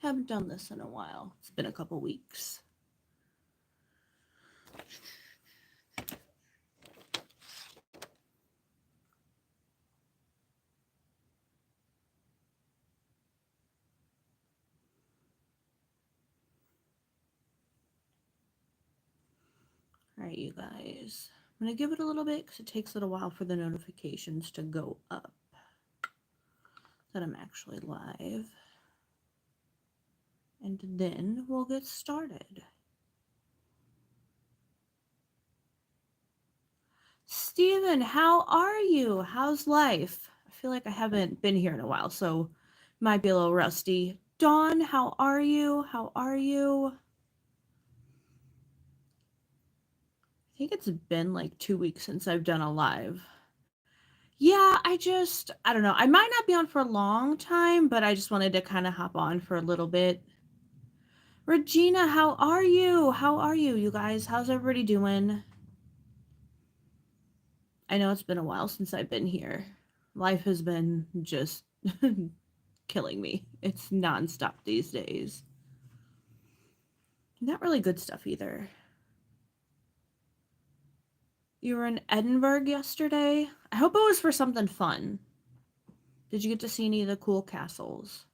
Haven't done this in a while. It's been a couple weeks. All right, you guys. I'm going to give it a little bit because it takes a little while for the notifications to go up that I'm actually live. And then we'll get started. Steven, how are you? How's life? I feel like I haven't been here in a while, so might be a little rusty. Dawn, how are you? How are you? I think it's been like 2 weeks since I've done a live. Yeah, I don't know. I might not be on for a long time, but I just wanted to kind of hop on for a little bit. Regina, how are you? How are you, you guys? How's everybody doing? I know it's been a while since I've been here. Life has been just killing me. It's nonstop these days. Not really good stuff either. You were in Edinburgh yesterday? I hope it was for something fun. Did you get to see any of the cool castles?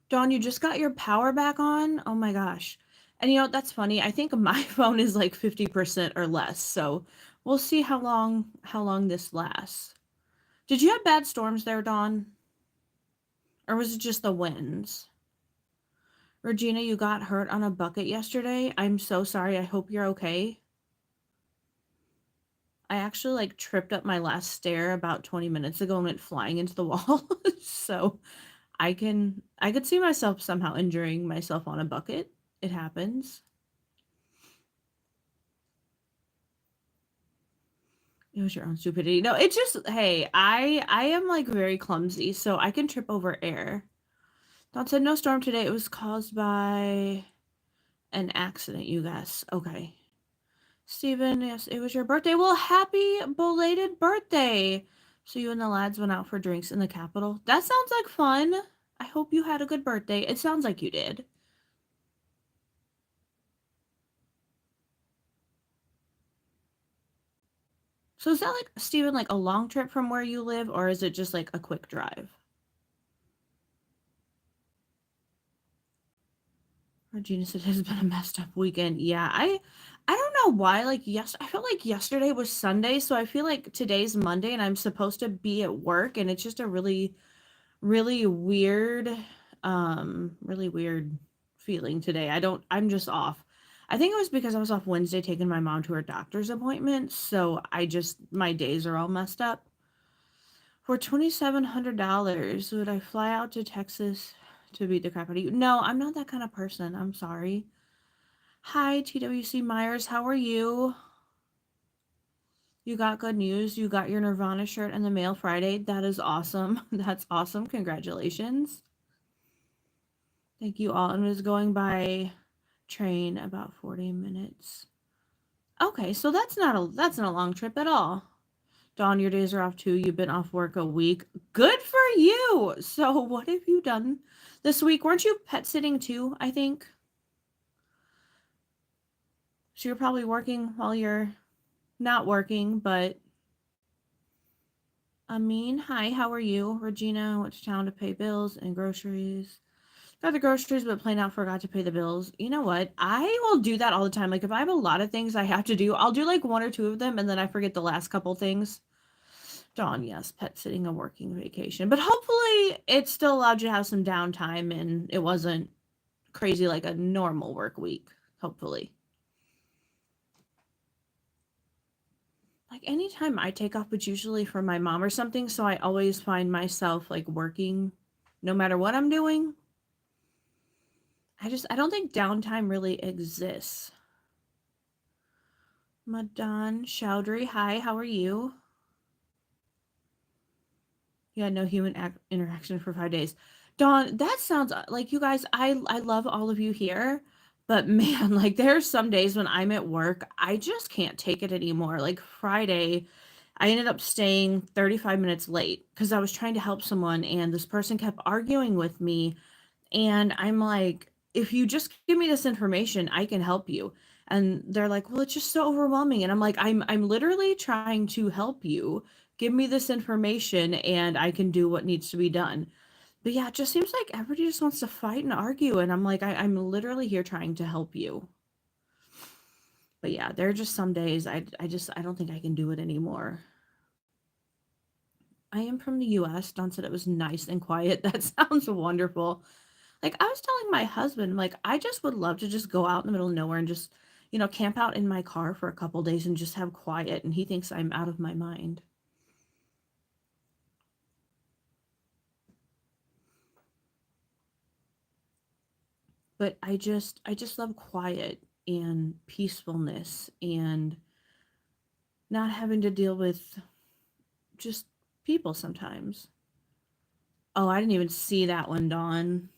Dawn, you just got your power back on? Oh my gosh. And you know, that's funny. I think my phone is like 50% or less. So we'll see how long this lasts. Did you have bad storms there, Dawn? Or was it just the winds? Regina, you got hurt on a bucket yesterday. I'm so sorry. I hope you're okay. I actually like tripped up my last stair about 20 minutes ago and went flying into the wall. So I could see myself somehow injuring myself on a bucket. It happens. It was your own stupidity. No, it's just, hey, I am like very clumsy, so I can trip over air. Dawn said no storm today. It was caused by an accident, you guys. Okay. Steven, yes, it was your birthday. Well, happy belated birthday. So you and the lads went out for drinks in the Capitol. That sounds like fun. I hope you had a good birthday. It sounds like you did. So is that like, Steven, like a long trip from where you live, or is it just like a quick drive? Regina said it has been a messed up weekend. Yeah, I don't know why. Like I felt like yesterday was Sunday, so I feel like today's Monday and I'm supposed to be at work, and it's just a really, really weird, really weird feeling today. I'm just off. I think it was because I was off Wednesday taking my mom to her doctor's appointment, so my days are all messed up. For $2,700, would I fly out to Texas to beat the crap out of you? No, I'm not that kind of person. I'm sorry. Hi, TWC Myers. How are you? You got good news. You got your Nirvana shirt in the mail Friday. That is awesome. That's awesome. Congratulations. Thank you all. And it was going by train about 40 minutes. Okay, so that's not a long trip at all. Dawn, your days are off too. You've been off work a week. Good for you. So what have you done this week? Weren't you pet sitting too, I think? So you're probably working while you're not working, but hi, how are you? Regina went to town to pay bills and groceries. Got the groceries, but plain out forgot to pay the bills. You know what? I will do that all the time. Like if I have a lot of things I have to do, I'll do like one or two of them and then I forget the last couple things. Dawn, yes, pet sitting, a working vacation. But hopefully it still allowed you to have some downtime and it wasn't crazy like a normal work week. Hopefully. Like anytime I take off, it's usually for my mom or something. So I always find myself like working no matter what I'm doing. I don't think downtime really exists. Madan Chowdhury, hi, how are you? You had no human interaction for 5 days. Dawn, that sounds like you guys, I love all of you here, But man, like there's some days when I'm at work, I just can't take it anymore. Like Friday, I ended up staying 35 minutes late because I was trying to help someone and this person kept arguing with me. And I'm like, if you just give me this information, I can help you. And they're like, well, it's just so overwhelming. And I'm like, I'm literally trying to help you. Give me this information and I can do what needs to be done. But yeah, it just seems like everybody just wants to fight and argue. And I'm like, I'm literally here trying to help you. But yeah, there are just some days I don't think I can do it anymore. I am from the US. Don said it was nice and quiet. That sounds wonderful. Like I was telling my husband, like I just would love to just go out in the middle of nowhere and just, camp out in my car for a couple days and just have quiet. And he thinks I'm out of my mind. But I just love quiet and peacefulness and not having to deal with just people sometimes. Oh, I didn't even see that one, Dawn.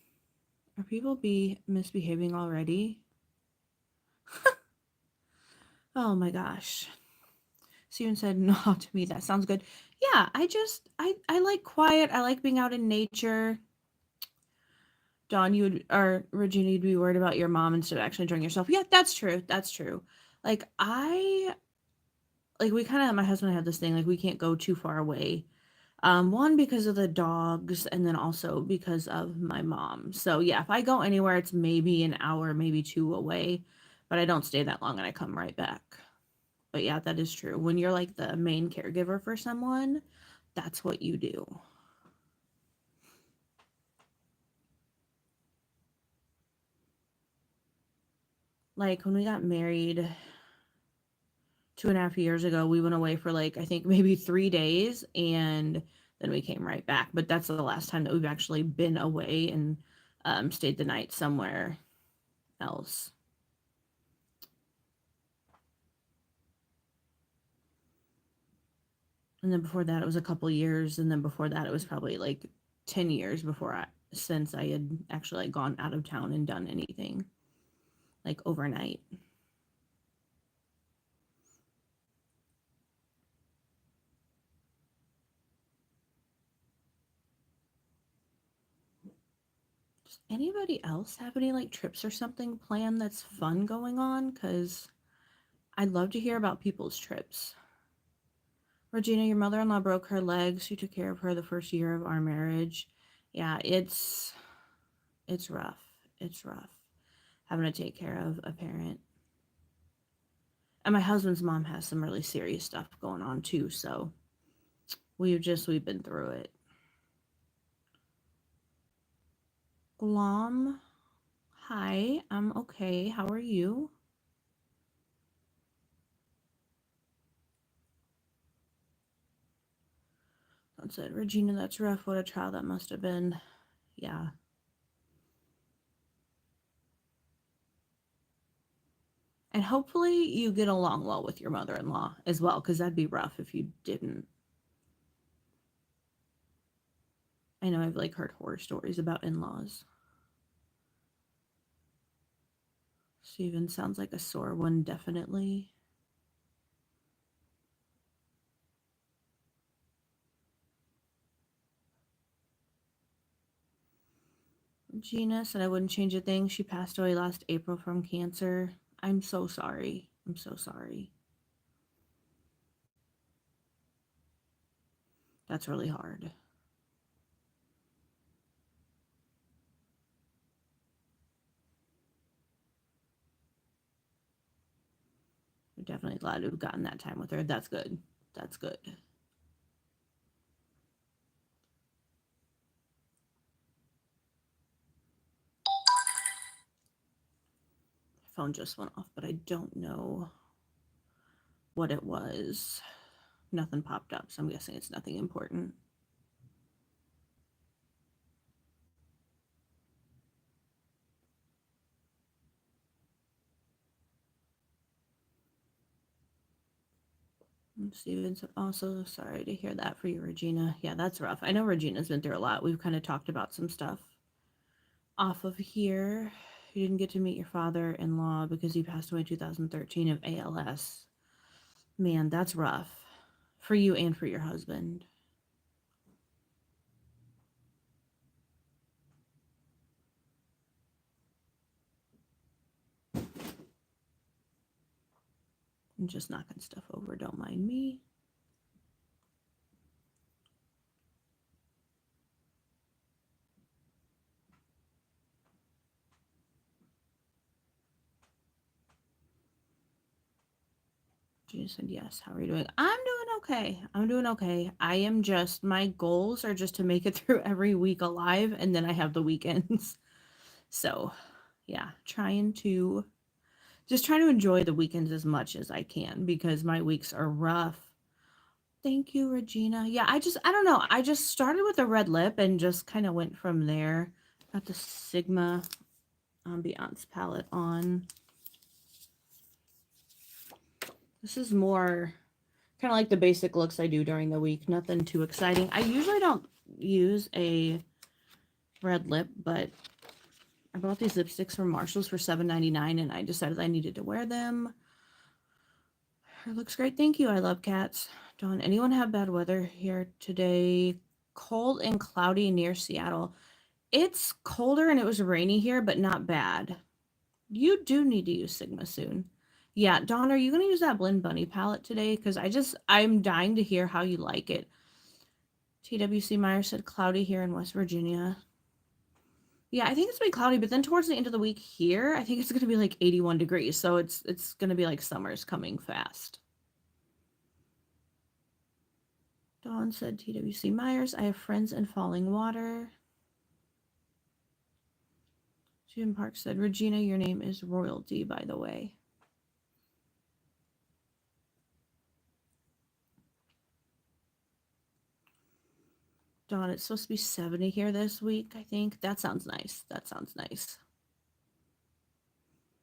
Are people be misbehaving already? Oh my gosh. Steven said, no, to me, that sounds good. Yeah, I like quiet. I like being out in nature. Dawn, or Regina, you'd be worried about your mom instead of actually enjoying yourself. Yeah, that's true. That's true. Like, we kind of, my husband and I have this thing, like, we can't go too far away. One, because of the dogs, and then also because of my mom. So, yeah, if I go anywhere, it's maybe an hour, maybe two away, but I don't stay that long and I come right back. But yeah, that is true. When you're like the main caregiver for someone, that's what you do. Like when we got married 2.5 years ago, we went away for like, I think maybe 3 days and then we came right back. But that's the last time that we've actually been away and stayed the night somewhere else. And then before that, it was a couple years. And then before that, it was probably like 10 years since I had actually like gone out of town and done anything like overnight. Does anybody else have any like trips or something planned that's fun going on? Because I'd love to hear about people's trips. Regina, your mother in law broke her legs. You took care of her the first year of our marriage. Yeah, it's rough. It's rough having to take care of a parent. And my husband's mom has some really serious stuff going on too, so we've been through it. Glom, hi, I'm okay. How are you? That's it. Regina, that's rough. What a trial that must have been. Yeah. And hopefully you get along well with your mother-in-law as well, because that'd be rough if you didn't. I know I've like heard horror stories about in-laws. Steven sounds like a sore one, definitely. Gina said I wouldn't change a thing. She passed away last April from cancer. I'm so sorry. I'm so sorry. That's really hard. We're definitely glad to have gotten that time with her. That's good. That's good. Phone just went off, but I don't know what it was. Nothing popped up, so I'm guessing it's nothing important. Steven's also sorry to hear that for you, Regina. Yeah, that's rough. I know Regina's been through a lot. We've kind of talked about some stuff off of here. You didn't get to meet your father-in-law because he passed away in 2013 of ALS. Man, that's rough for you and for your husband. I'm just knocking stuff over. Don't mind me. Gina said yes. How are you doing? I'm doing okay. I'm doing okay. I am just, my goals are just to make it through every week alive, and then I have the weekends. So, yeah, trying to enjoy the weekends as much as I can because my weeks are rough. Thank you, Regina. Yeah, I don't know. I just started with a red lip and just kind of went from there. Got the Sigma Ambiance palette on. This is more kind of like the basic looks I do during the week. Nothing too exciting. I usually don't use a red lip, but I bought these lipsticks from Marshalls for $7.99 and I decided I needed to wear them. It looks great. Thank you. I love cats. Don't anyone have bad weather here today? Cold and cloudy near Seattle. It's colder and it was rainy here, but not bad. You do need to use Sigma soon. Yeah, Dawn, are you going to use that Blend Bunny palette today? Because I'm dying to hear how you like it. TWC Meyer said cloudy here in West Virginia. Yeah, I think it's going to be cloudy, but then towards the end of the week here, I think it's going to be like 81 degrees. So it's going to be like summer's coming fast. Dawn said TWC Myers, I have friends in Falling Water. Jim Park said, Regina, your name is royalty, by the way. Dawn, it's supposed to be 70 here this week, I think. That sounds nice. That sounds nice.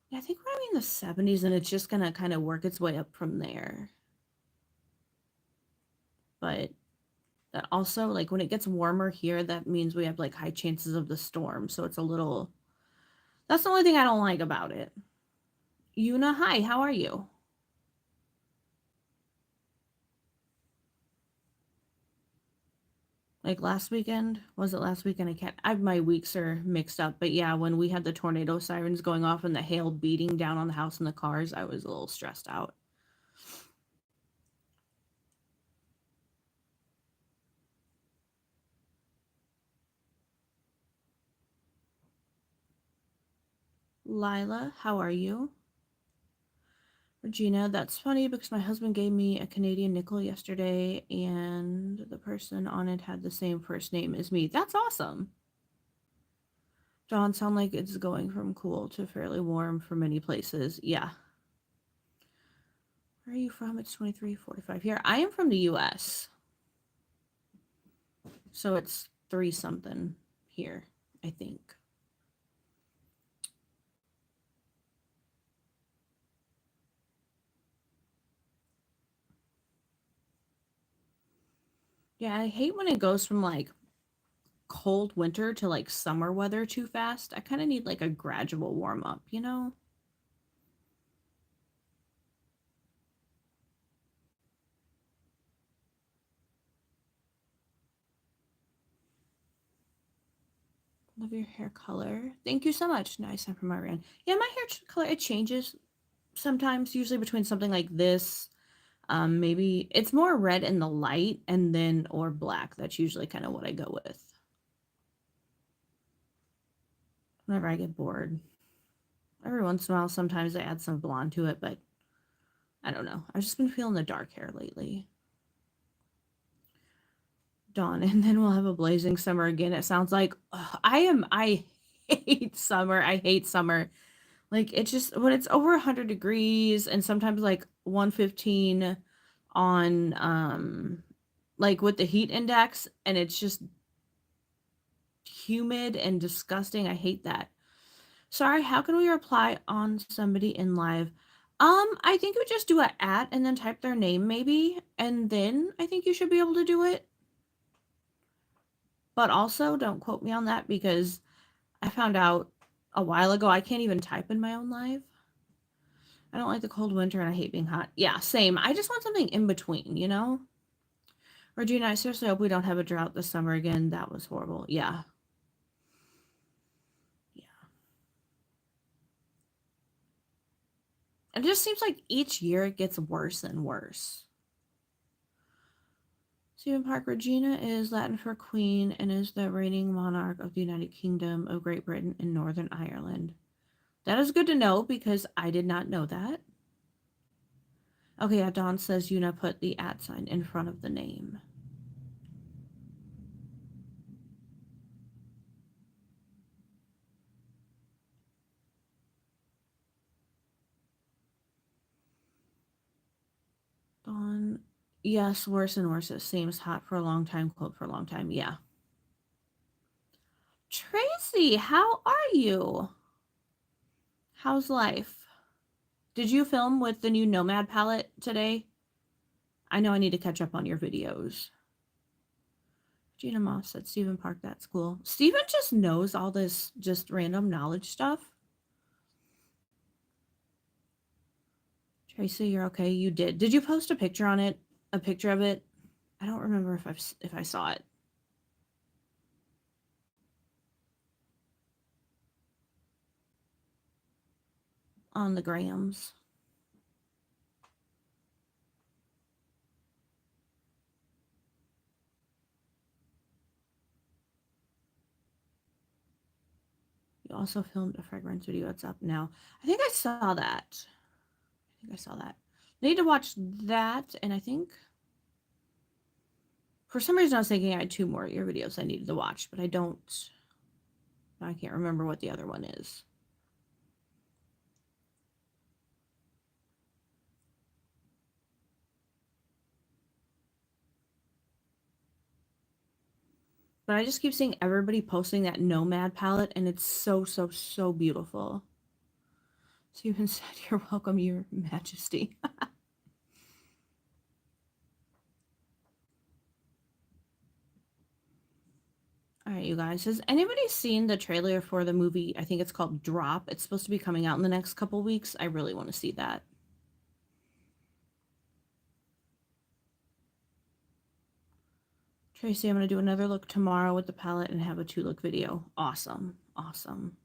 Yeah, I think we're having the 70s and it's just going to kind of work its way up from there. But that also, like, when it gets warmer here, that means we have, like, high chances of the storm. So it's a little... That's the only thing I don't like about it. Yuna, hi, how are you? Like last weekend? Was it last weekend? My weeks are mixed up. But yeah, when we had the tornado sirens going off and the hail beating down on the house and the cars, I was a little stressed out. Lila, how are you? Regina, that's funny because my husband gave me a Canadian nickel yesterday and the person on it had the same first name as me. That's awesome. Dawn, sound like it's going from cool to fairly warm for many places. Yeah. Where are you from? It's 23:45 here. I am from the US. So it's 3 something here, I think. Yeah, I hate when it goes from like cold winter to like summer weather too fast. I kind of need like a gradual warm up, you know? Love your hair color. Thank you so much. Nice time for my Rand. Yeah, my hair color, it changes sometimes, usually between something like this. Maybe it's more red in the light and then or black. That's usually kind of what I go with. Whenever I get bored. Every once in a while, sometimes I add some blonde to it, but I don't know. I've just been feeling the dark hair lately. Dawn, and then we'll have a blazing summer again. It sounds like I hate summer. I hate summer. Like it's just when it's over 100 degrees and sometimes like 115 on like with the heat index and it's just humid and disgusting. I hate that. Sorry, how can we reply on somebody in live? I think you just do a at and then type their name maybe, and then I think you should be able to do it. But also don't quote me on that because I found out a while ago. I can't even type in my own live. I don't like the cold winter and I hate being hot. Yeah, same. I just want something in between, you know? Regina, I seriously hope we don't have a drought this summer again. That was horrible. Yeah. Yeah. It just seems like each year it gets worse and worse. Stephen Park Regina is Latin for queen and is the reigning monarch of the United Kingdom of Great Britain and Northern Ireland. That is good to know because I did not know that. Okay, yeah, Dawn says Una put the @ sign in front of the name. Dawn, yes, worse and worse. It seems hot for a long time, cold for a long time. Yeah. Tracy, how are you? How's life? Did you film with the new Nomad palette today? I know I need to catch up on your videos. Gina Moss said Stephen Park, that's cool. Stephen just knows all this just random knowledge stuff. Tracy, you're okay. You did. Did you post a picture on it? A picture of it? I don't remember if I saw it on the grams. You also filmed a fragrance video. It's up now. I think I saw that. I need to watch that, and I think for some reason I was thinking I had two more of your videos I needed to watch, but I don't. I can't remember what the other one is. But I just keep seeing everybody posting that Nomad palette, and it's so, so, so beautiful. Stephen said, "You're welcome, Your Majesty." All right, you guys. Has anybody seen the trailer for the movie? I think it's called Drop. It's supposed to be coming out in the next couple weeks. I really want to see that. Tracy, I'm going to do another look tomorrow with the palette and have a 2-look video. Awesome. Awesome.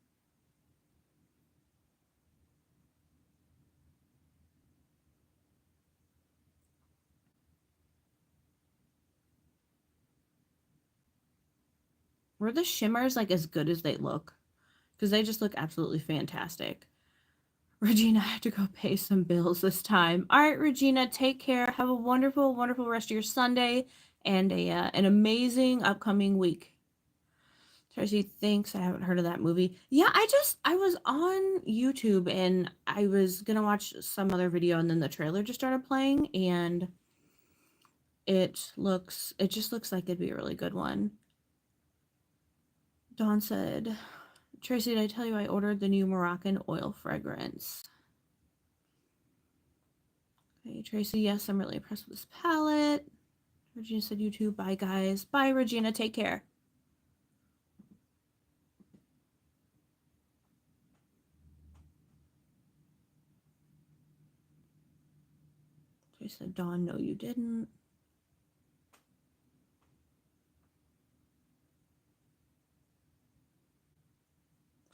Were the shimmers like as good as they look? Because they just look absolutely fantastic. Regina, I have to go pay some bills this time. All right, Regina, take care. Have a wonderful, wonderful rest of your Sunday and an amazing upcoming week. Tracy, thanks. I haven't heard of that movie. Yeah, I was on YouTube and I was gonna watch some other video and then the trailer just started playing and it just looks like it'd be a really good one. Dawn said, Tracy, did I tell you I ordered the new Moroccan oil fragrance? Okay, Tracy, yes, I'm really impressed with this palette. Regina said YouTube. Bye, guys. Bye, Regina. Take care. Tracy said, Dawn, no, you didn't.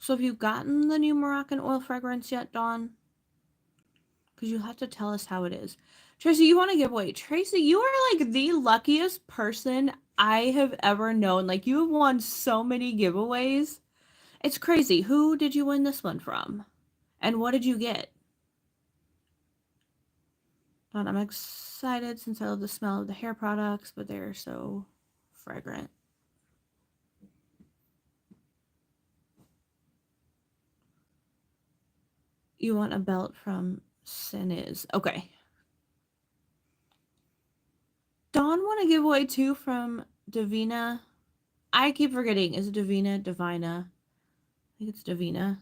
So have you gotten the new Moroccan oil fragrance yet, Dawn? Because you have to tell us how it is. Tracy, you want to give away. Tracy, you are like the luckiest person I have ever known. Like, you have won so many giveaways. It's crazy. Who did you win this one from? And what did you get? Dawn, I'm excited since I love the smell of the hair products, but they're so fragrant. You want a belt from Siniz. Okay. Dawn want to give away two from Davina. I keep forgetting. Is it Davina? Divina? I think it's Davina.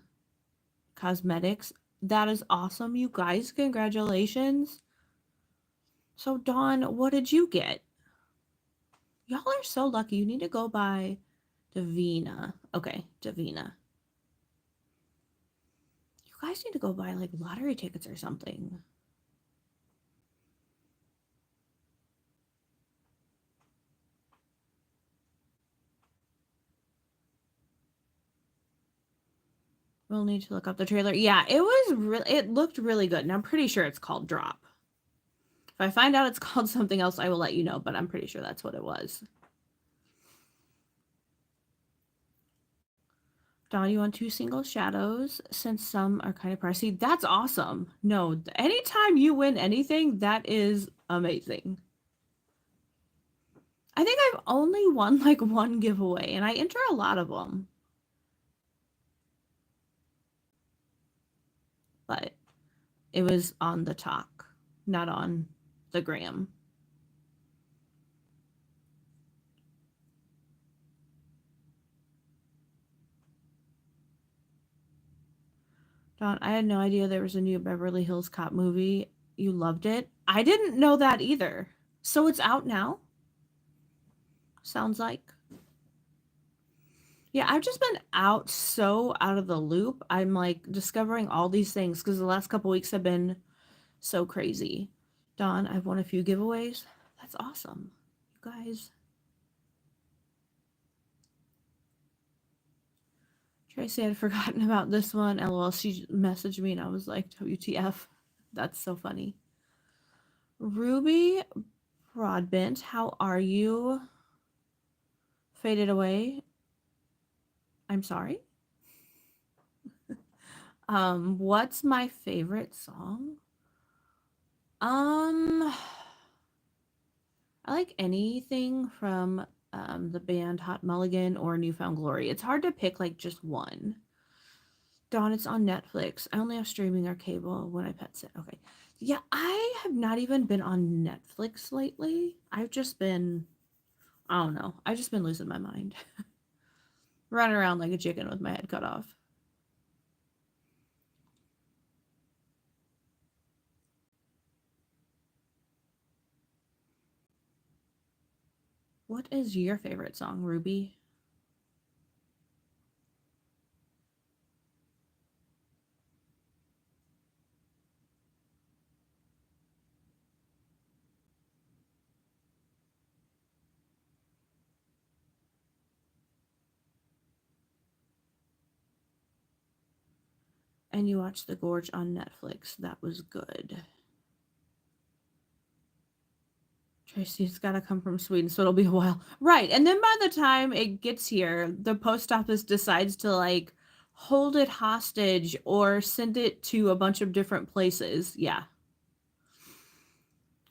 Cosmetics. That is awesome, you guys. Congratulations. So, Dawn, what did you get? Y'all are so lucky. You need to go by Davina. Okay, Davina. guys need to go buy like lottery tickets or something. We'll need to look up the trailer. Yeah, it looked really good, and I'm pretty sure it's called Drop. If I find out it's called something else, I will let you know, but I'm pretty sure that's what it was. Dawn, you want 2 single shadows since some are kind of pricey. That's awesome. No, anytime you win anything, that is amazing. I think I've only won like one giveaway, and I enter a lot of them. But it was on the talk, not on the gram. Dawn, I had no idea there was a new Beverly Hills Cop movie. You loved it. I didn't know that either. So it's out now? Sounds like. Yeah, I've just been out of the loop. I'm like discovering all these things because the last couple weeks have been so crazy. Dawn, I've won a few giveaways. That's awesome. You guys. Tracy had forgotten about this one. LOL, she messaged me and I was like, WTF. That's so funny. Ruby Broadbent, how are you? Faded away. I'm sorry. What's my favorite song? I like anything from the band Hot Mulligan or Newfound Glory. It's hard to pick like just one. Dawn, it's on Netflix. I only have streaming or cable when I pet sit. Okay. Yeah, I have not even been on Netflix lately. I've just been, I don't know. I've just been losing my mind. Running around like a chicken with my head cut off. What is your favorite song, Ruby? And you watched The Gorge on Netflix. That was good. Tracy, it's got to come from Sweden, so it'll be a while. Right. And then by the time it gets here, the post office decides to like hold it hostage or send it to a bunch of different places. Yeah.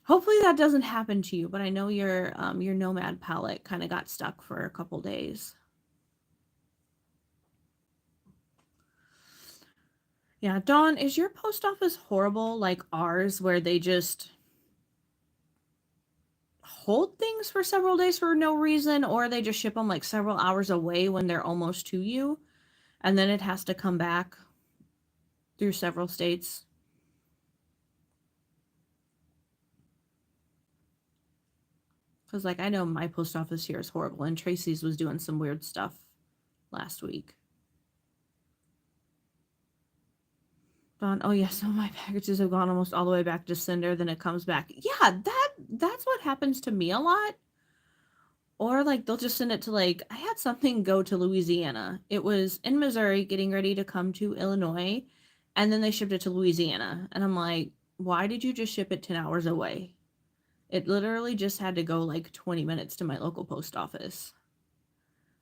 Hopefully that doesn't happen to you, but I know your nomad palette kind of got stuck for a couple days. Yeah, Dawn, is your post office horrible like ours where they just hold things for several days for no reason, or they just ship them like several hours away when they're almost to you, and then it has to come back through several states? Because like I know my post office here is horrible, and Tracy's was doing some weird stuff last week. Dawn, oh yeah, some of my packages have gone almost all the way back to sender, then it comes back. Yeah, that's what happens to me a lot. Or like they'll just send it to like I had something go to Louisiana. It was in Missouri getting ready to come to Illinois, and then they shipped it to Louisiana. And I'm like, why did you just ship it 10 hours away? It literally just had to go like 20 minutes to my local post office.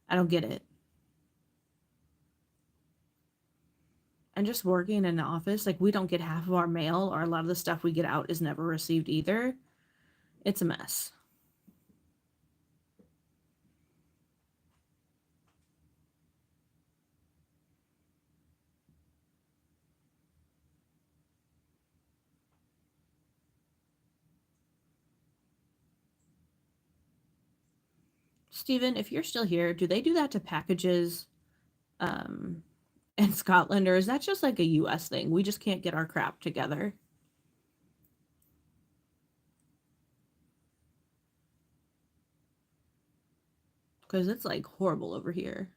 I don't get it. And just working in an office, like we don't get half of our mail, or a lot of the stuff we get out is never received either. It's a mess. Steven, if you're still here, do they do that to packages um, in Scotland, or is that just like a US thing? We just can't get our crap together. Because it's like horrible over here.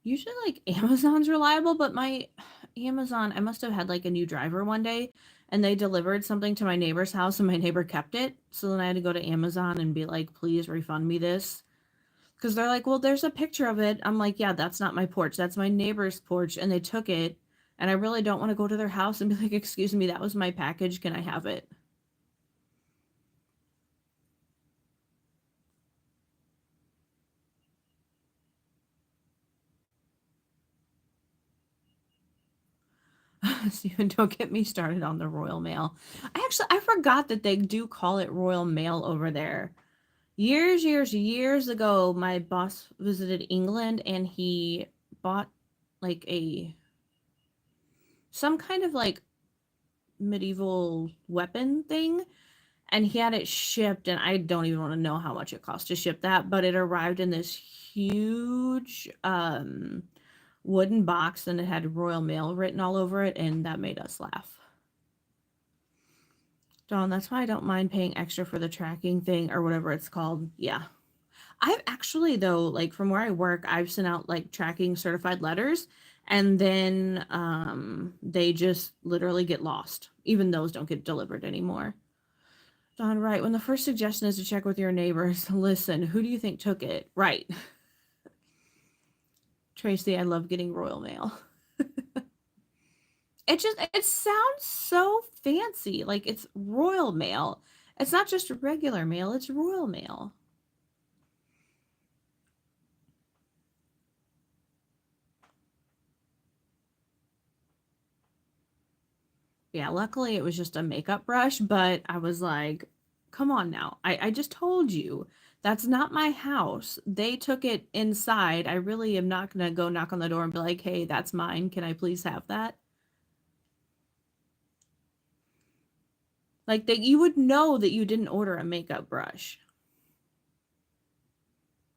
Usually, like, Amazon's reliable, but my Amazon, I must have had, like, a new driver one day, and they delivered something to my neighbor's house, and my neighbor kept it. So then I had to go to Amazon and be like, "Please refund me this." Because they're like, "Well, there's a picture of it." I'm like, "Yeah, that's not my porch. That's my neighbor's porch." And they took it. And I really don't want to go to their house and be like, "Excuse me, that was my package. Can I have it?" Steven, don't get me started on the Royal Mail. I forgot that they do call it Royal Mail over there. Years ago, my boss visited England and he bought like a some kind of like medieval weapon thing, and he had it shipped, and I don't even want to know how much it cost to ship that, but it arrived in this huge wooden box, and it had Royal Mail written all over it, and that made us laugh. Dawn, that's why I don't mind paying extra for the tracking thing or whatever it's called. Yeah. I've actually, though, like from where I work, I've sent out like tracking certified letters, and then they just literally get lost. Even those don't get delivered anymore. Don, right. When the first suggestion is to check with your neighbors, listen, who do you think took it? Right. Tracy, I love getting Royal Mail. It sounds so fancy. Like it's Royal Mail. It's not just regular mail, it's Royal Mail. Yeah, luckily it was just a makeup brush, but I was like, come on now. I just told you that's not my house. They took it inside. I really am not going to go knock on the door and be like, hey, that's mine. Can I please have that? Like that you would know that you didn't order a makeup brush.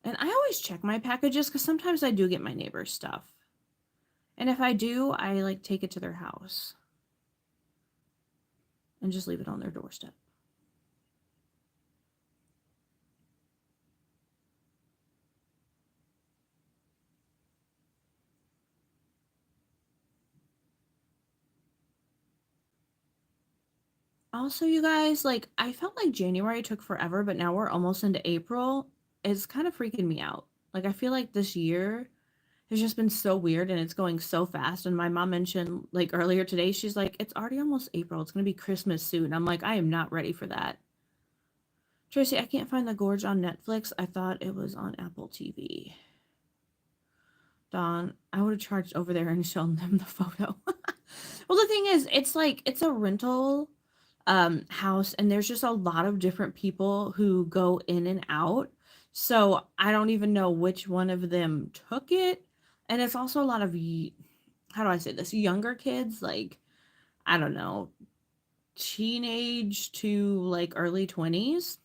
And I always check my packages because sometimes I do get my neighbor's stuff. And if I do, I like take it to their house and just leave it on their doorstep. Also, you guys, like, I felt like January took forever, but now we're almost into April. It's kind of freaking me out. Like, I feel like this year has just been so weird and it's going so fast. And my mom mentioned, like, earlier today, she's like, it's already almost April. It's going to be Christmas soon. I'm like, I am not ready for that. Tracy, I can't find The Gorge on Netflix. I thought it was on Apple TV. Dawn, I would have charged over there and shown them the photo. Well, the thing is, it's like, it's a rental house, and there's just a lot of different people who go in and out. So I don't even know which one of them took it. And it's also a lot of how do I say this? Younger kids, like I don't know, teenage to like early 20s.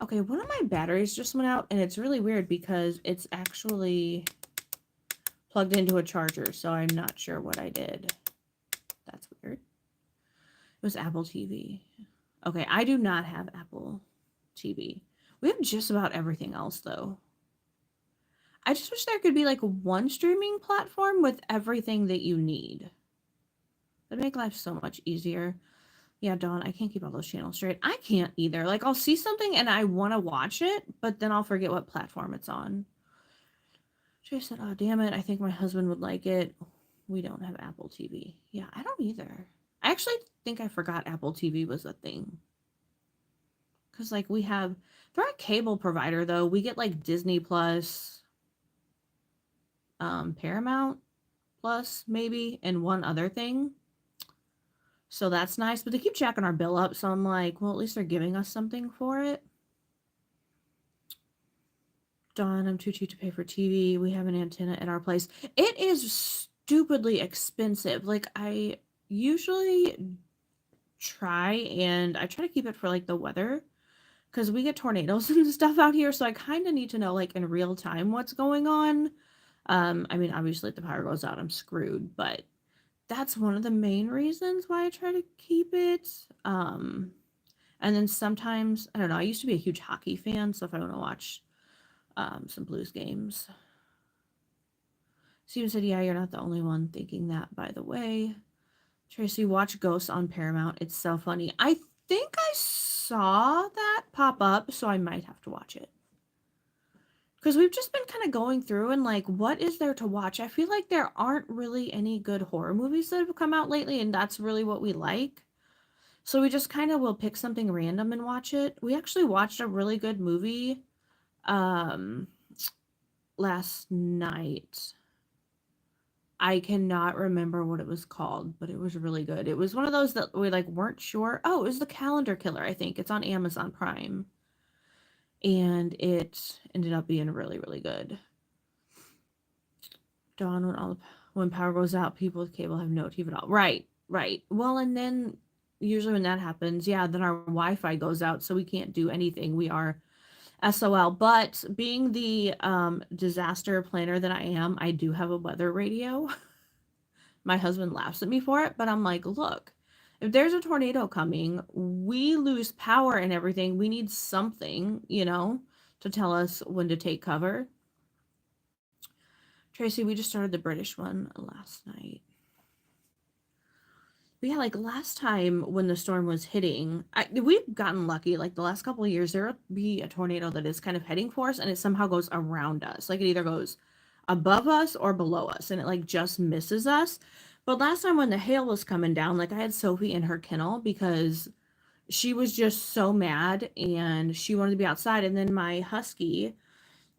Okay, one of my batteries just went out, and it's really weird because it's actually plugged into a charger, so I'm not sure what I did. That's weird. It was Apple TV. Okay, I do not have Apple TV. We have just about everything else though. I just wish there could be like one streaming platform with everything that you need. That'd make life so much easier. Yeah, Dawn, I can't keep all those channels straight. I can't either. Like I'll see something and I want to watch it, but then I'll forget what platform it's on. She said, "Oh, damn it. I think my husband would like it. We don't have Apple TV." Yeah, I don't either. I actually think I forgot Apple TV was a thing. Because, like, we have, they're a cable provider, though. We get, like, Disney Plus, Paramount Plus, maybe, and one other thing. So that's nice. But they keep jacking our bill up. So I'm like, well, at least they're giving us something for it. Dawn, I'm too cheap to pay for TV. We have an antenna at our place. It is stupidly expensive. Like, I usually I try to keep it for, like, the weather. Because we get tornadoes and stuff out here, so I kind of need to know, like, in real time what's going on. I mean, obviously, if the power goes out, I'm screwed, but that's one of the main reasons why I try to keep it. And then sometimes, I don't know, I used to be a huge hockey fan, so if I want to watch some Blues games, Steven said, yeah, you're not the only one thinking that, by the way. Tracy, watch Ghosts on Paramount. It's so funny. I think I saw that pop up, so I might have to watch it. Because we've just been kind of going through and like, what is there to watch? I feel like there aren't really any good horror movies that have come out lately, and that's really what we like. So we just kind of will pick something random and watch it. We actually watched a really good movie um last night. I cannot remember what it was called, but it was really good. It was one of those that we like weren't sure. Oh, it was The Calendar Killer, I think. It's on Amazon Prime. And it ended up being really, really good. Dawn, when power goes out, people with cable have no TV at all. Right, right. Well, and then usually when that happens, yeah, then our Wi-Fi goes out, so we can't do anything. We are SOL. But being the disaster planner that I am, I do have a weather radio. My husband laughs at me for it, but I'm like, look, if there's a tornado coming, we lose power and everything. We need something, to tell us when to take cover. Tracy, we just started the British one last night. But yeah, like last time when the storm was hitting, we've gotten lucky. Like the last couple of years, there will be a tornado that is kind of heading for us, and it somehow goes around us. Like it either goes above us or below us, and it like just misses us. But last time when the hail was coming down, like I had Sophie in her kennel because she was just so mad and she wanted to be outside. And then my husky,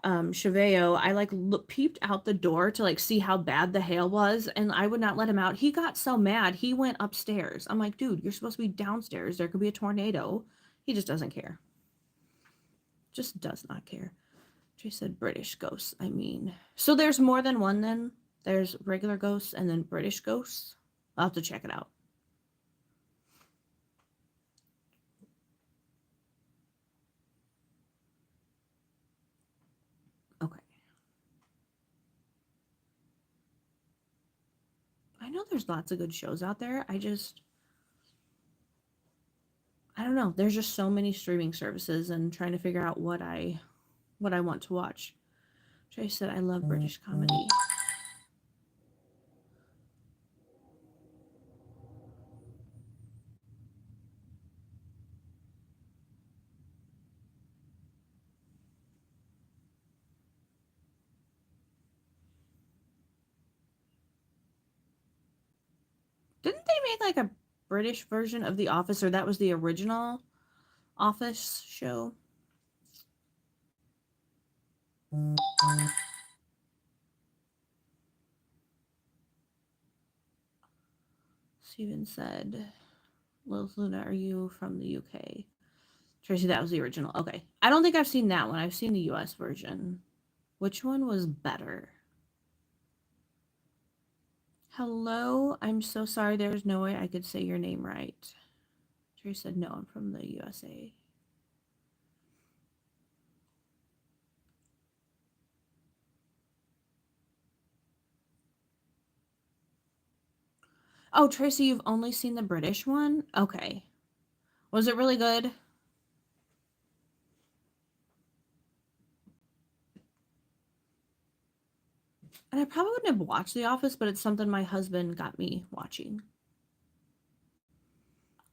Cheveo, I like peeped out the door to like see how bad the hail was, and I would not let him out. He got so mad, he went upstairs. I'm like, dude, you're supposed to be downstairs. There could be a tornado. He just doesn't care. Just does not care. She said British ghosts. I mean, so there's more than one then? There's regular ghosts and then British ghosts? I'll have to check it out. Okay. I know there's lots of good shows out there. I don't know. There's just so many streaming services and trying to figure out what I want to watch. Trey said I love British comedy. Didn't they make like a British version of The Office, or that was the original Office show? Steven said, Liz Luna, are you from the UK? Tracy, that was the original. Okay. I don't think I've seen that one. I've seen the US version. Which one was better? Hello, I'm so sorry. There's no way I could say your name right. Tracy said, no, I'm from the USA. Oh, Tracy, you've only seen the British one? Okay. Was it really good? And I probably wouldn't have watched The Office, but it's something my husband got me watching.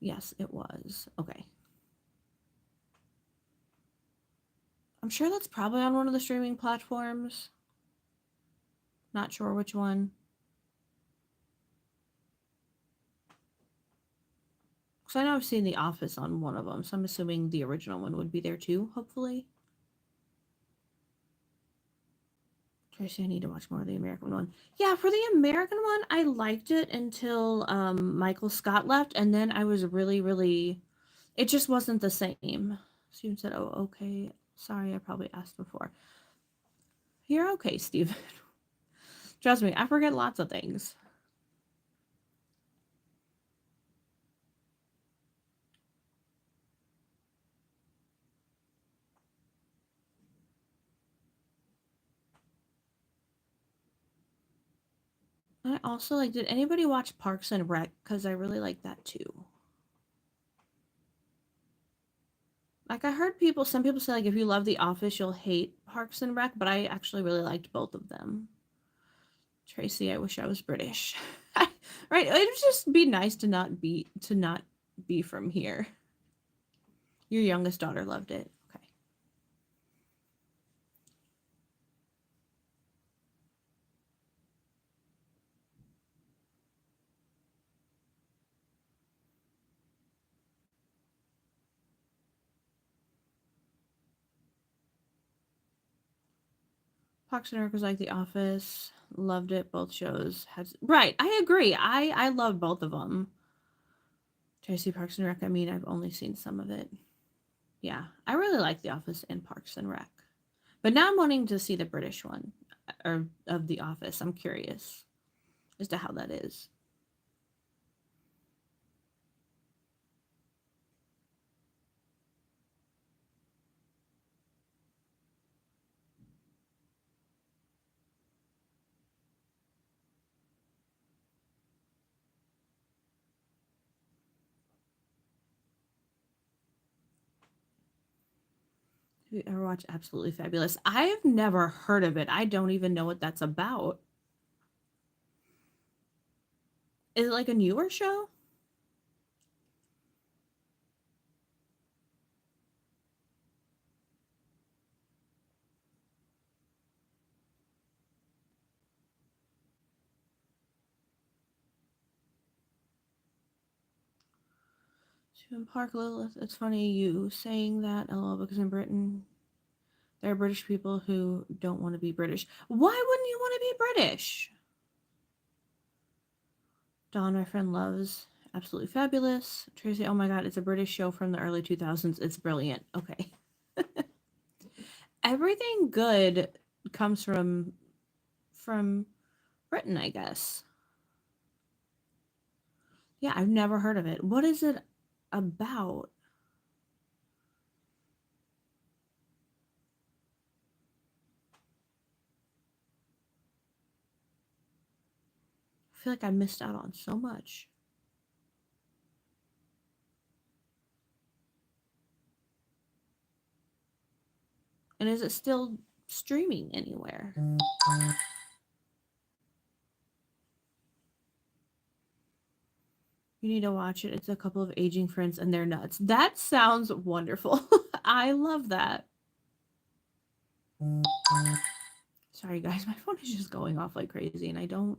Yes, it was. Okay. I'm sure that's probably on one of the streaming platforms. Not sure which one. Because I know I've seen The Office on one of them, so I'm assuming the original one would be there too, hopefully. Tracy, I need to watch more of the American one. Yeah, for the American one, I liked it until Michael Scott left, and then I was really, really. It just wasn't the same. Steven said, oh, okay. Sorry, I probably asked before. You're okay, Steven. Trust me, I forget lots of things. I also like, did anybody watch Parks and Rec? Because I really like that too. Like I heard some people say like if you love The Office, you'll hate Parks and Rec, but I actually really liked both of them. Tracy, I wish I was British. Right? It would just be nice to not be from here. Your youngest daughter loved it. Okay. Parks and Rec was like The Office. Loved it. Both shows had right. I agree. I love both of them. Tracy Parks and Rec. I mean, I've only seen some of it. Yeah, I really like The Office and Parks and Rec. But now I'm wanting to see the British one, or of The Office. I'm curious as to how that is. Have you ever watched Absolutely Fabulous? I've never heard of it. I don't even know what that's about. Is it like a newer show? Jim Park Lilith. It's funny you saying that, LOL, because in Britain there are British people who don't want to be British. Why wouldn't you want to be British? Dawn, my friend, loves Absolutely Fabulous. Tracy, oh my god, it's a British show from the early 2000s. It's brilliant. Okay. Everything good comes from Britain, I guess. Yeah, I've never heard of it. What is it about? I feel like I missed out on so much. And is it still streaming anywhere? You need to watch it. It's a couple of aging friends and they're nuts. That sounds wonderful. I love that. Sorry guys, my phone is just going off like crazy and I don't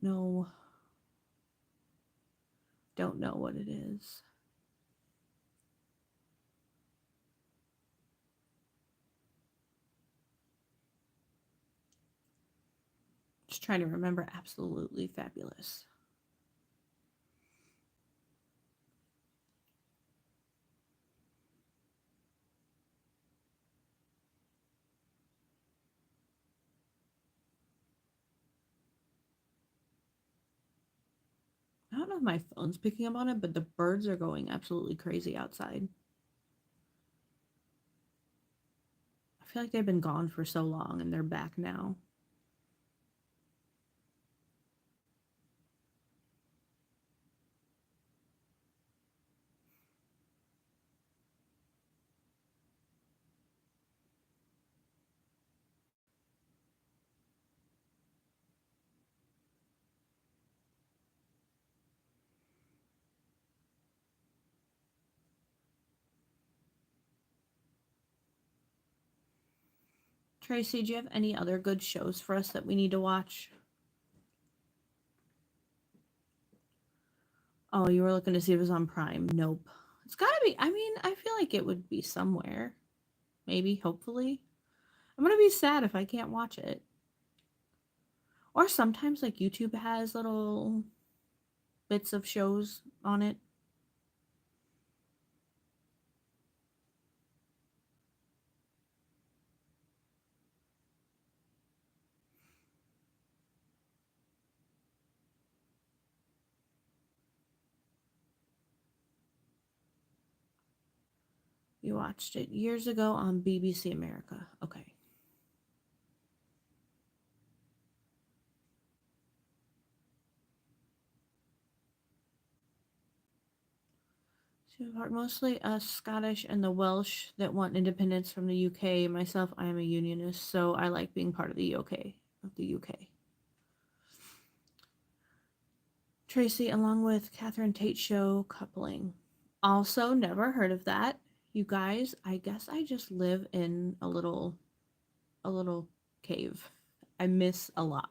know what it is. Just trying to remember Absolutely Fabulous. I don't know if my phone's picking up on it, but the birds are going absolutely crazy outside. I feel like they've been gone for so long and they're back now. Tracy, do you have any other good shows for us that we need to watch? Oh, you were looking to see if it was on Prime. Nope. It's gotta be. I mean, I feel like it would be somewhere. Maybe, hopefully. I'm gonna be sad if I can't watch it. Or sometimes, like, YouTube has little bits of shows on it. You watched it years ago on BBC America. Okay. So mostly us Scottish and the Welsh that want independence from the UK. Myself, I am a unionist, so I like being part of the UK. Of the UK. Tracy, along with Catherine Tate show coupling. Also, never heard of that. You guys, I guess I just live in a little cave. I miss a lot.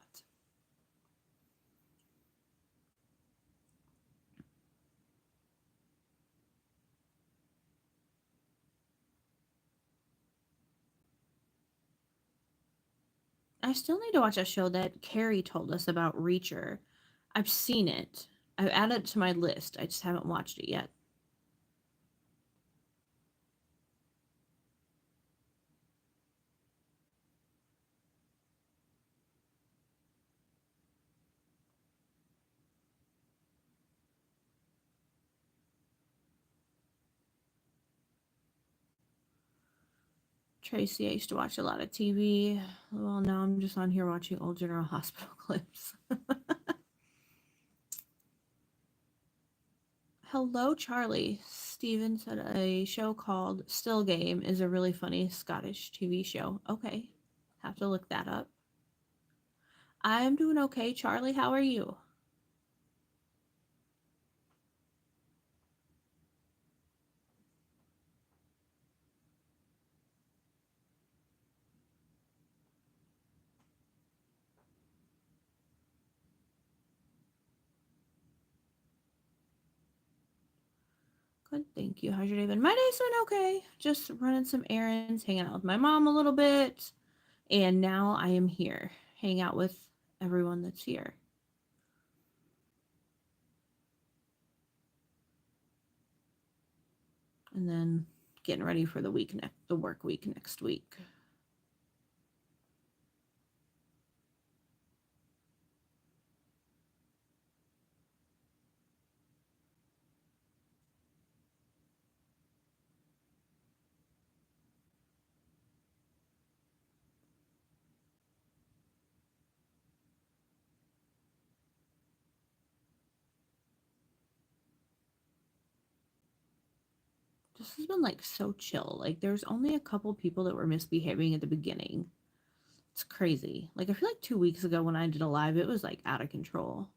I still need to watch a show that Carrie told us about, Reacher. I've seen it. I've added it to my list. I just haven't watched it yet. Tracy, I used to watch a lot of TV. Well, now I'm just on here watching old General Hospital clips. Hello, Charlie. Steven said a show called Still Game is a really funny Scottish TV show. Okay, have to look that up. I'm doing okay, Charlie. How are you? Good, thank you. How's your day been? My day's been okay. Just running some errands, hanging out with my mom a little bit, and now I am here, hang out with everyone that's here, and then getting ready for the work week next week. This has been like so chill. Like there's only a couple people that were misbehaving at the beginning. It's crazy. Like I feel like 2 weeks ago when I did a live, it was like out of control.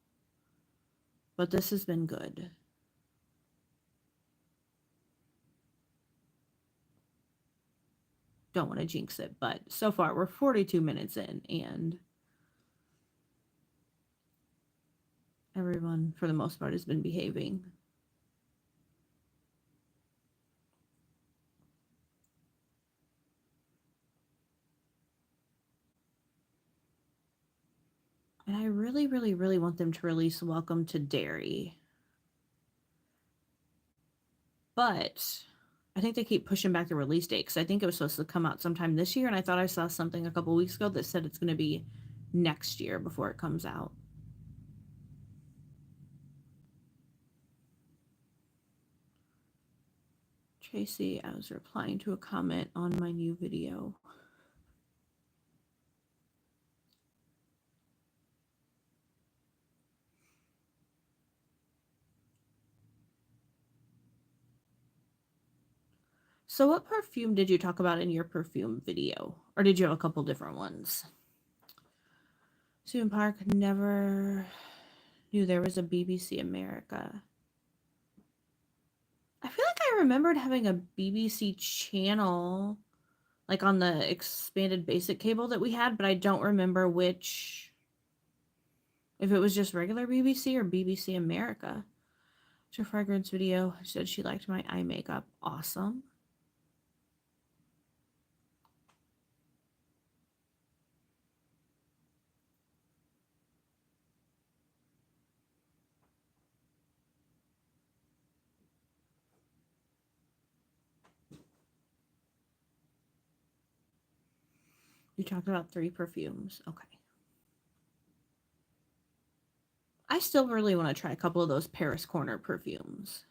But this has been good. Don't want to jinx it, but so far we're 42 minutes in and everyone for the most part has been behaving. And I really, really, really want them to release Welcome to Derry. But I think they keep pushing back the release date because I think it was supposed to come out sometime this year. And I thought I saw something a couple weeks ago that said it's going to be next year before it comes out. Tracy, I was replying to a comment on my new video. So, what perfume did you talk about in your perfume video? Or did you have a couple different ones? Stephen Park never knew there was a BBC America. I feel like I remembered having a BBC channel, like on the expanded basic cable that we had, but I don't remember which, if it was just regular BBC or BBC America. It's her fragrance video. She said she liked my eye makeup. Awesome. You talked about 3 perfumes. Okay. I still really want to try a couple of those Paris Corner perfumes.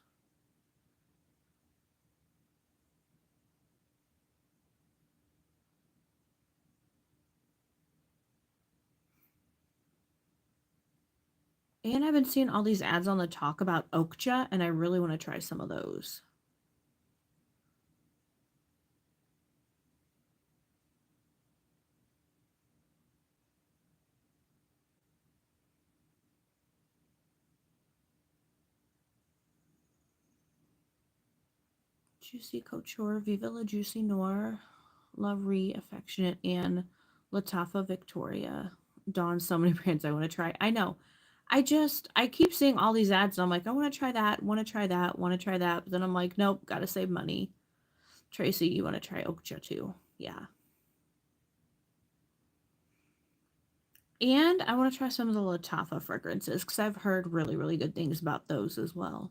And I've been seeing all these ads on the talk about Okja, and I really want to try some of those. Juicy Couture, Viva La Juicy Noir, La Rie Affectionate, and Latafa Victoria. Dawn, so many brands I want to try. I know. I keep seeing all these ads and I'm like, I want to try that, want to try that, want to try that. But then I'm like, nope, gotta save money. Tracy, you want to try Okja too. Yeah. And I want to try some of the Latafa fragrances because I've heard really, really good things about those as well.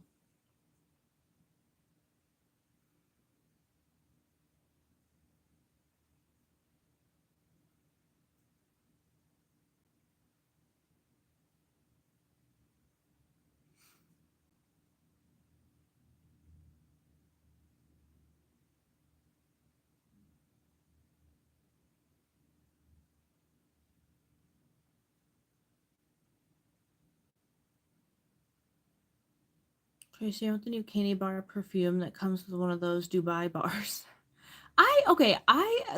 Tracy, I want the new candy bar perfume that comes with one of those Dubai bars.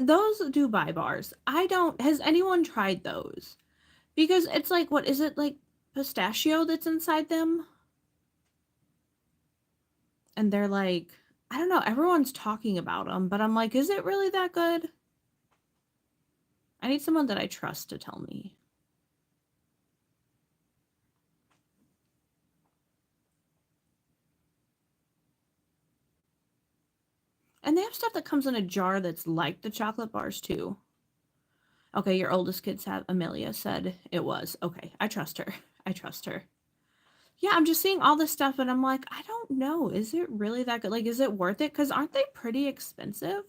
Those Dubai bars. I don't, has anyone tried those? Because it's like, what is it, like pistachio that's inside them? And they're like, I don't know, everyone's talking about them, but I'm like, is it really that good? I need someone that I trust to tell me. And they have stuff that comes in a jar that's like the chocolate bars too. Okay, your oldest kids have, Amelia said it was. Okay, I trust her. I trust her. Yeah, I'm just seeing all this stuff and I'm like, I don't know. Is it really that good? Like, is it worth it? Because aren't they pretty expensive?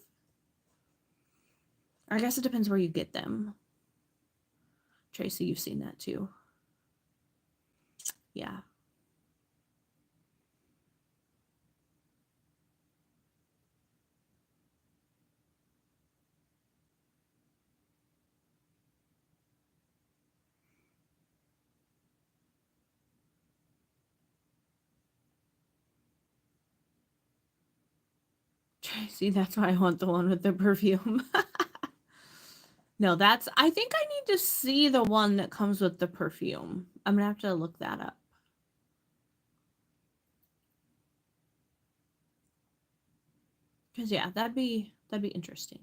Or I guess it depends where you get them. Tracy, you've seen that too. Yeah. Tracy, that's why I want the one with the perfume. No, I think I need to see the one that comes with the perfume. I'm gonna have to look that up. Because yeah, that'd be interesting.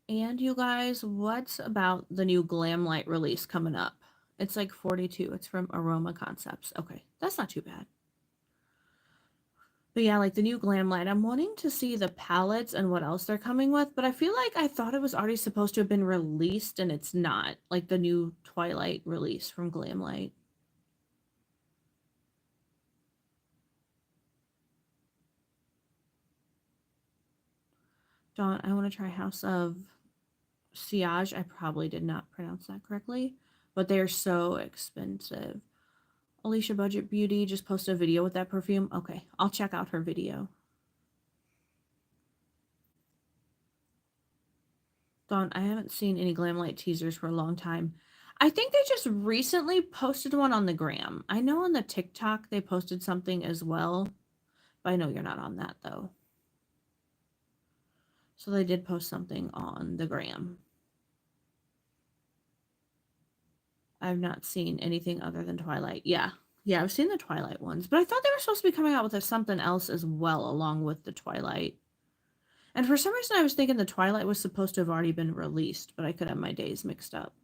And you guys, what's about the new Glam Light release coming up? It's like 42. It's from Aroma Concepts. Okay, that's not too bad. But yeah, like the new Glam Light, I'm wanting to see the palettes and what else they're coming with, but I feel like I thought it was already supposed to have been released and it's not. Like the new Twilight release from Glam Light. Dawn, I want to try House of Siage. I probably did not pronounce that correctly, but they are so expensive. Alicia Budget Beauty just posted a video with that perfume. Okay, I'll check out her video. Dawn, I haven't seen any Glamlight teasers for a long time. I think they just recently posted one on the gram. I know on the TikTok they posted something as well, but I know you're not on that though. So they did post something on the gram. I've not seen anything other than Twilight. Yeah. Yeah, I've seen the Twilight ones, but I thought they were supposed to be coming out with something else as well along with the Twilight. And for some reason I was thinking the Twilight was supposed to have already been released, but I could have my days mixed up.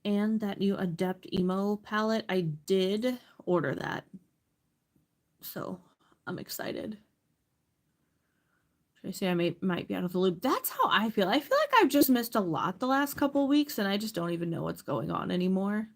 And that new Adept Emo palette, I did order that. So I'm excited. Tracy, I might be out of the loop. That's how I feel. I feel like I've just missed a lot the last couple weeks and I just don't even know what's going on anymore.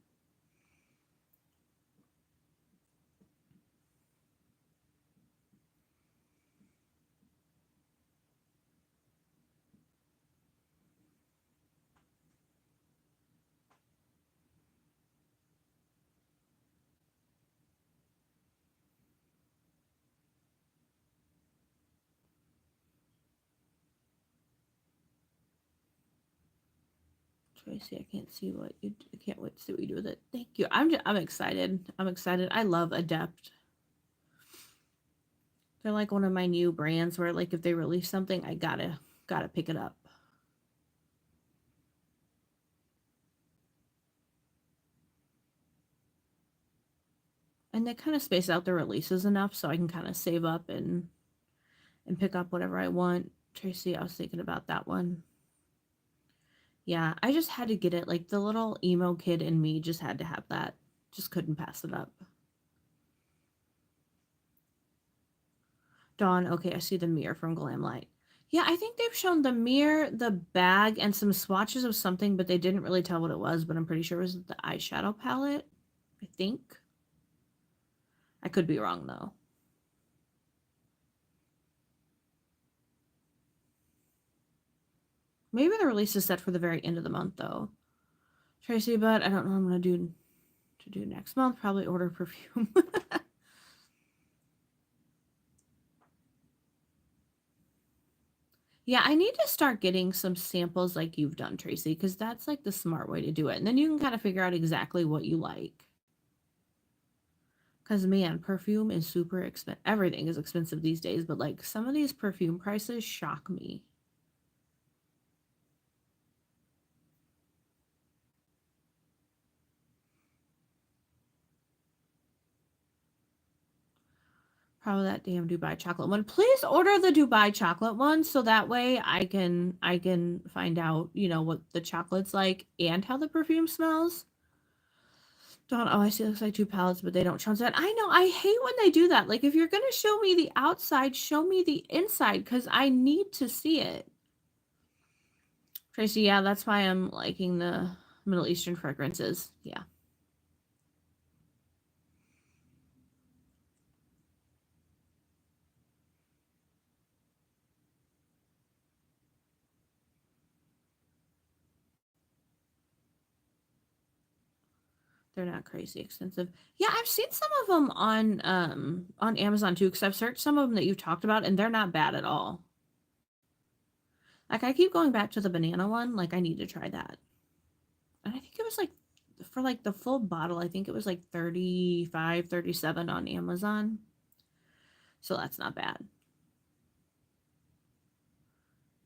Tracy, I can't see what you. I can't wait to see what you do with it. Thank you. I'm excited. I'm excited. I love Adept. They're like one of my new brands where like if they release something, I gotta pick it up. And they kind of space out their releases enough so I can kind of save up and pick up whatever I want. Tracy, I was thinking about that one. Yeah, I just had to get it. Like the little emo kid in me just had to have that. Just couldn't pass it up. Dawn, okay, I see the mirror from Glamlight. Yeah, I think they've shown the mirror, the bag, and some swatches of something, but they didn't really tell what it was, but I'm pretty sure it was the eyeshadow palette. I think. I could be wrong though. Maybe the release is set for the very end of the month though. Tracy, but I don't know what I'm gonna do next month. Probably order perfume. Yeah, I need to start getting some samples like you've done, Tracy, because that's like the smart way to do it. And then you can kind of figure out exactly what you like. Because, man, perfume is super expensive. Everything is expensive these days, but like some of these perfume prices shock me. Probably that damn Dubai chocolate one. Please order the Dubai chocolate one so that way I can find out, what the chocolate's like and how the perfume smells. Don't oh, I see it looks like two palettes, but they don't show that. I know, I hate when they do that. Like if you're gonna show me the outside, show me the inside because I need to see it. Tracy, yeah, that's why I'm liking the Middle Eastern fragrances. Yeah. They're not crazy expensive. Yeah, I've seen some of them on Amazon too, because I've searched some of them that you've talked about, and they're not bad at all. Like I keep going back to the banana one. Like I need to try that. And I think it was like for like the full bottle, I think it was like 35, 37 on Amazon. So that's not bad.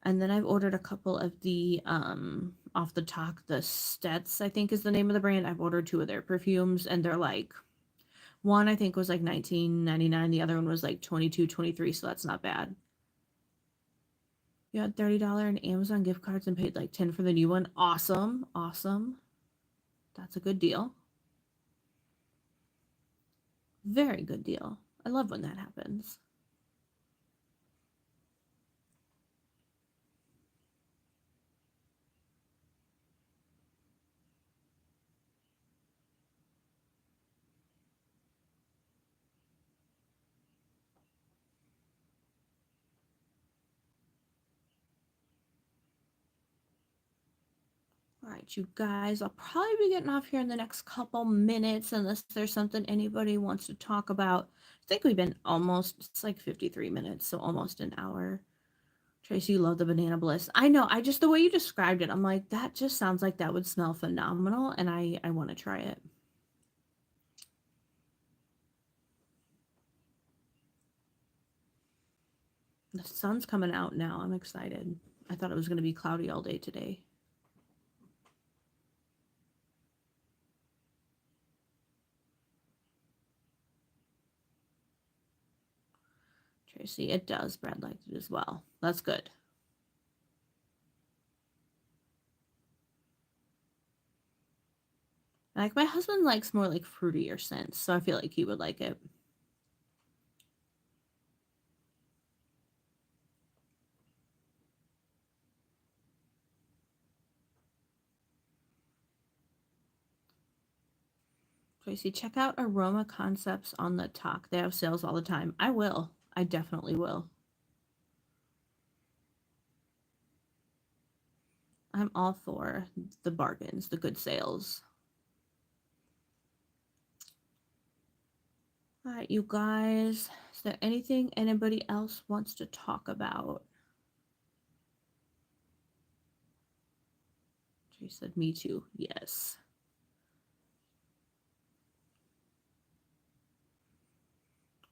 And then I've ordered a couple of the off the talk, the Stets, I think is the name of the brand. I've ordered two of their perfumes and they're like one I think was like 19.99, the other one was like 22.23, so that's not bad. You had $30 in Amazon gift cards and paid like 10 for the new one. Awesome. Awesome. That's a good deal. Very good deal. I love when that happens. All right, you guys, I'll probably be getting off here in the next couple minutes unless there's something anybody wants to talk about. I think we've been it's like 53 minutes, so almost an hour. Tracy, you love the banana bliss. I know, I just, the way you described it, I'm like, that just sounds like that would smell phenomenal, and I want to try it. The sun's coming out now. I'm excited. I thought it was going to be cloudy all day today. Tracy, it does. Brad liked it as well. That's good. Like my husband likes more like fruitier scents, so I feel like he would like it. Tracy, check out Aroma Concepts on the talk. They have sales all the time. I will. I definitely will. I'm all for the bargains, the good sales. All right, you guys. Is there anything anybody else wants to talk about? She said, me too. Yes.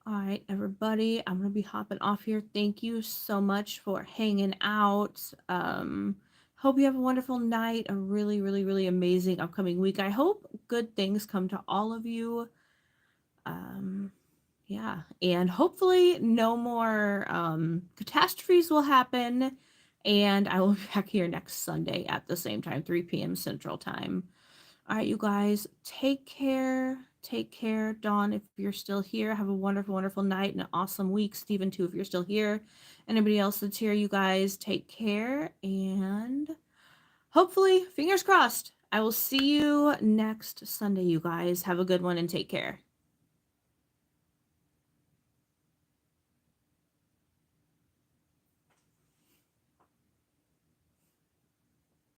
All right, everybody, I'm gonna be hopping off here. Thank you so much for hanging out. Hope you have a wonderful night, a really, really, really amazing upcoming week. I hope good things come to all of you. Um, yeah, and hopefully no more catastrophes will happen. And I will be back here next Sunday at the same time, 3 p.m. Central Time. All right, you guys, take care. Take care. Dawn, if you're still here, have a wonderful, wonderful night and an awesome week. Stephen, too, if you're still here. Anybody else that's here, you guys, take care. And hopefully, fingers crossed, I will see you next Sunday, you guys. Have a good one and take care.